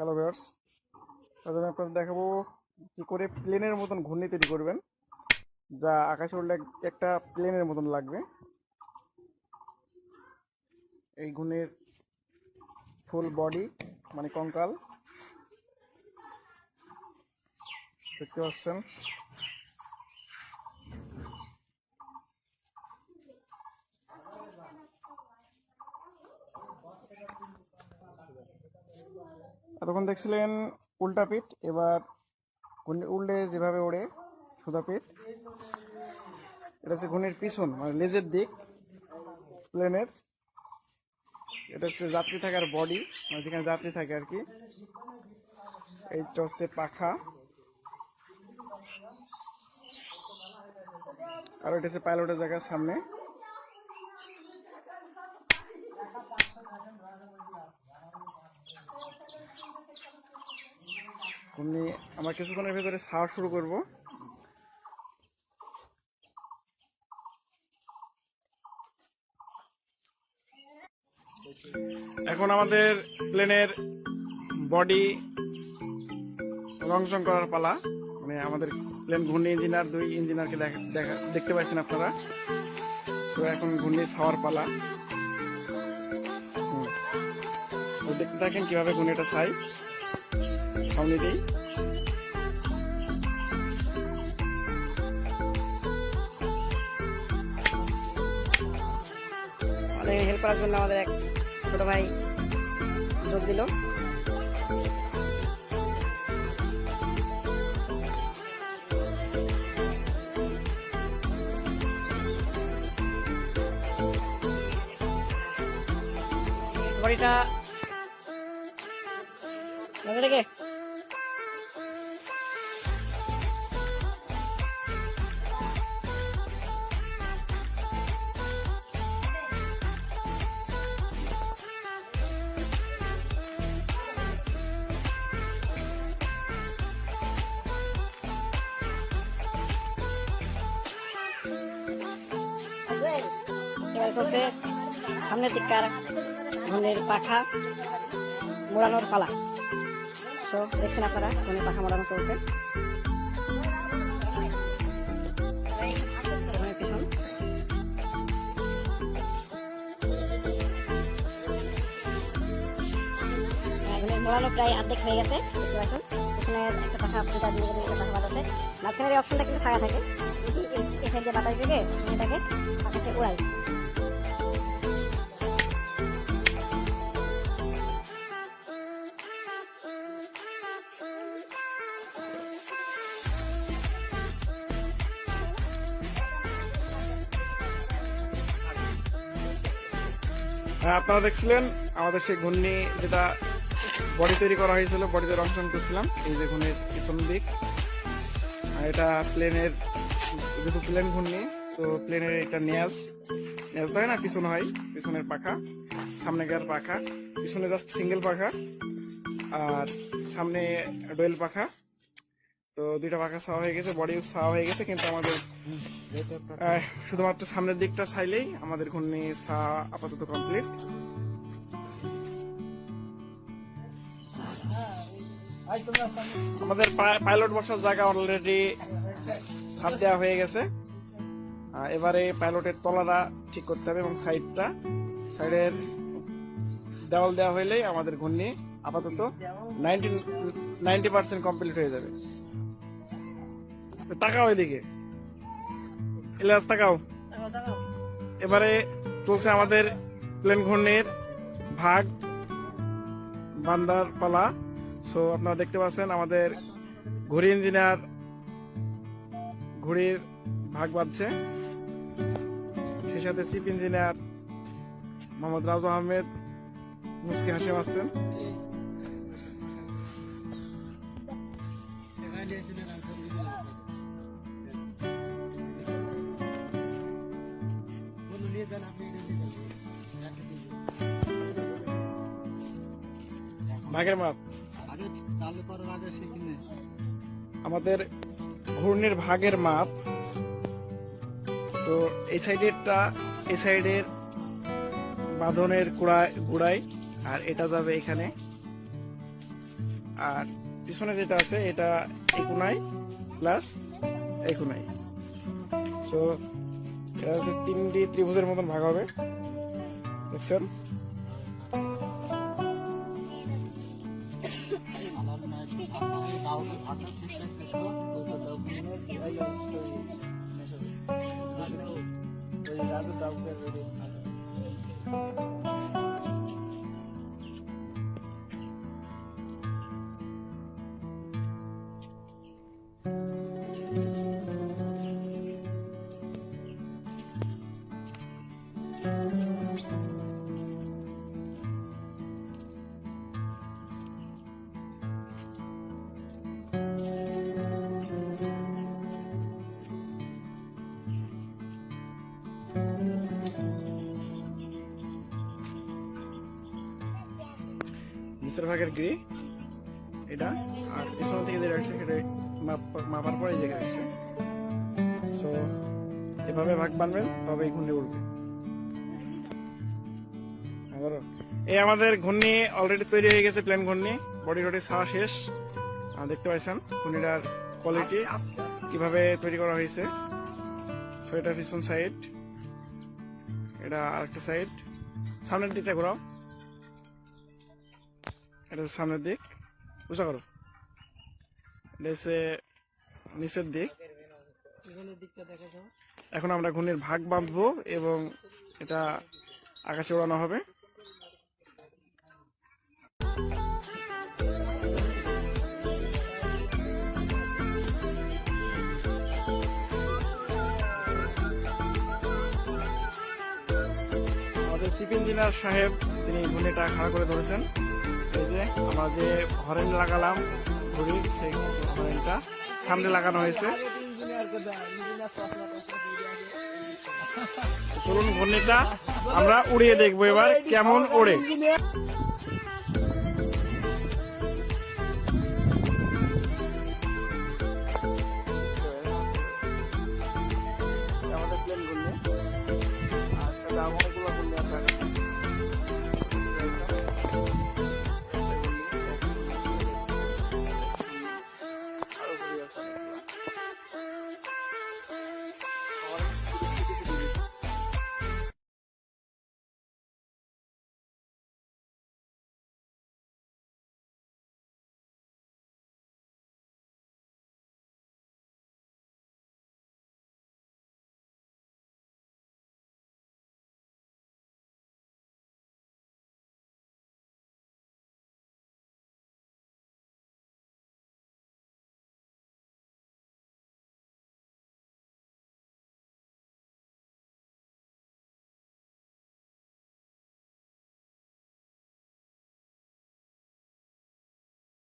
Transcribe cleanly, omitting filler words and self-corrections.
Hello viewers, আজ আমি আপনাদের দেখাবো কি করে প্লেনের মতন ঘূর্ণি তৈরি করবেন, যা আকাশে উড়লে একটা প্লেনের মতন লাগবে। এই ঘূর্ণির ফুল বডি মানে কঙ্কাল দেখতে পাচ্ছেন। এতক্ষণ দেখছিলেন উল্টা পিঠ, এবার ঘূর্ণি উল্টে যেভাবে ওড়ে সোজা পিঠ, এটা হচ্ছে ঘূর্ণির পিছন মানে লেজের দিক প্লেনের। এটা হচ্ছে যাত্রী থাকার বডি মানে যেখানে যাত্রী থাকে আর কি। এইটা হচ্ছে পাখা, আর এটা হচ্ছে পাইলটের জায়গার সামনে। আমরা কিছুক্ষণের ভেতরে ছাড়া শুরু করব। এখন আমাদের প্লেনের বডি রংচং করার পালা। মানে আমাদের প্লেন ঘূর্ণি ইঞ্জিনিয়ার, দুই ইঞ্জিনিয়ারকে দেখতে পাচ্ছেন আপনারা। তো এখন ঘূর্ণি ছাওয়ার পালা। তো দেখতে থাকেন কিভাবে ঘূর্ণিটা ছাই। সামনে দিই। আমাদের হেল্প করার জন্য আমাদের এক ছোট ভাই যোগ দিল। বডিটা রেখে এবার চলছে সামনের দিককার ঘূর্ণির পাখা মোড়ানোর পালা। তো দেখছেন আপনারা ঘূর্ণির পাখা মোড়ানো চলছে। মোড়ানো প্রায় অর্ধেক হয়ে গেছে, দেখতে পাচ্ছেন। এখানে একটা পাখা দুটা দিয়ে একটা পাখা বাতাসে, মাঝখানের এই অপশনটা কিন্তু ফাঁকা থাকে। এই সাইডে বাতাস দিকে এটাকে আকাশে উড়াই। হ্যাঁ, আপনারা দেখছিলেন আমাদের সেই ঘূর্ণি যেটা বডি তৈরি করা হয়েছিল, বডিতে রংচং করছিলাম। এই যে ঘূর্ণির পিছন দিক, আর এটা প্লেনের যেহেতু প্লেন ঘূর্ণি, তো প্লেনের এটা নেজ হয় না, পিছনে হয় পিছনের পাখা, সামনে গিয়ার পাখা, পিছনে জাস্ট সিঙ্গেল পাখা আর সামনে ডোয়েল পাখা। তো দুইটা পাখা ছাওয়া হয়ে গেছে, বডিও ছাওয়া হয়ে গেছে, কিন্তু আমাদের শুধুমাত্র সামনের দিকটা ছাইলেই আমাদের ঘূর্ণি ছাওয়া আপাতত কমপ্লিট। আমাদের পাইলট বসার জায়গা অলরেডি ছাদ দেওয়া হয়ে গেছে। এবারে পাইলটের তলাটা ঠিক করতে হবে এবং সাইডের দেওয়াল দেওয়া হইলেই আমাদের ঘূর্ণি আপাতত 90% কমপ্লিট হয়ে যাবে। তাকাও এদিকে, ইলিয়াস তাকাও। এবারে চলছে আমাদের প্লেন ঘূর্ণির ভাগ বান্দার পালা। সো আপনারা দেখতে পাচ্ছেন আমাদের ঘুড়ি ইঞ্জিনিয়ার ঘুড়ির ভাগ বাঁধছে, সেই সাথে চিফ ইঞ্জিনিয়ার মোহাম্মদ রাজু আহমেদ মুস্কি হাসিম আসছেন। ভাগের মাপ আমাদের ঘূর্ণির ভাগের মাপ। তো এই সাইডের বাঁধনের গোড়ায়, আর এটা যাবে এখানে। আর পিছনে যেটা আছে এটা একুনাই প্লাস একুনাই। সো এটা হচ্ছে 3D ত্রিভুজের মতন ভাগ হবে, দেখছেন? নিচের ভাগের গ্রি এটা, আর পিছন থেকে যে রাখছে সেটা মাপার পরে যে রাখছে। সো এভাবে ভাগ বানবেন তবে এই ঘূর্ণি উঠবে। এই আমাদের ঘূর্ণি অলরেডি তৈরি হয়ে গেছে, প্লেন ঘূর্ণি, বডি টডি ছাড়া শেষ। দেখতে পাচ্ছেন ঘূর্ণিটার কোয়ালিটি কিভাবে তৈরি করা হয়েছে। সো এটা পিছন সাইড, এটা আরেকটা সাইড। সামনের দিকটা ঘোরাও, এটা সামনের দিক, উঁচা করো। এটা হচ্ছে নিচের দিক। এখন আমরা ঘূর্ণির ভাগ বাঁধবো এবং এটা আকাশে ওড়ানো হবে। আমাদের চিফ ইঞ্জিনিয়ার সাহেব তিনি ঘূর্ণিটা খাড়া করে ধরেছেন। এই যে আমরা যে হরেন লাগালাম ঘড়ি, সেই হরেনটা সামনে লাগানো হয়েছে। চলুন ঘূর্ণিটা আমরা উড়িয়ে দেখবো এবার কেমন ওড়ে।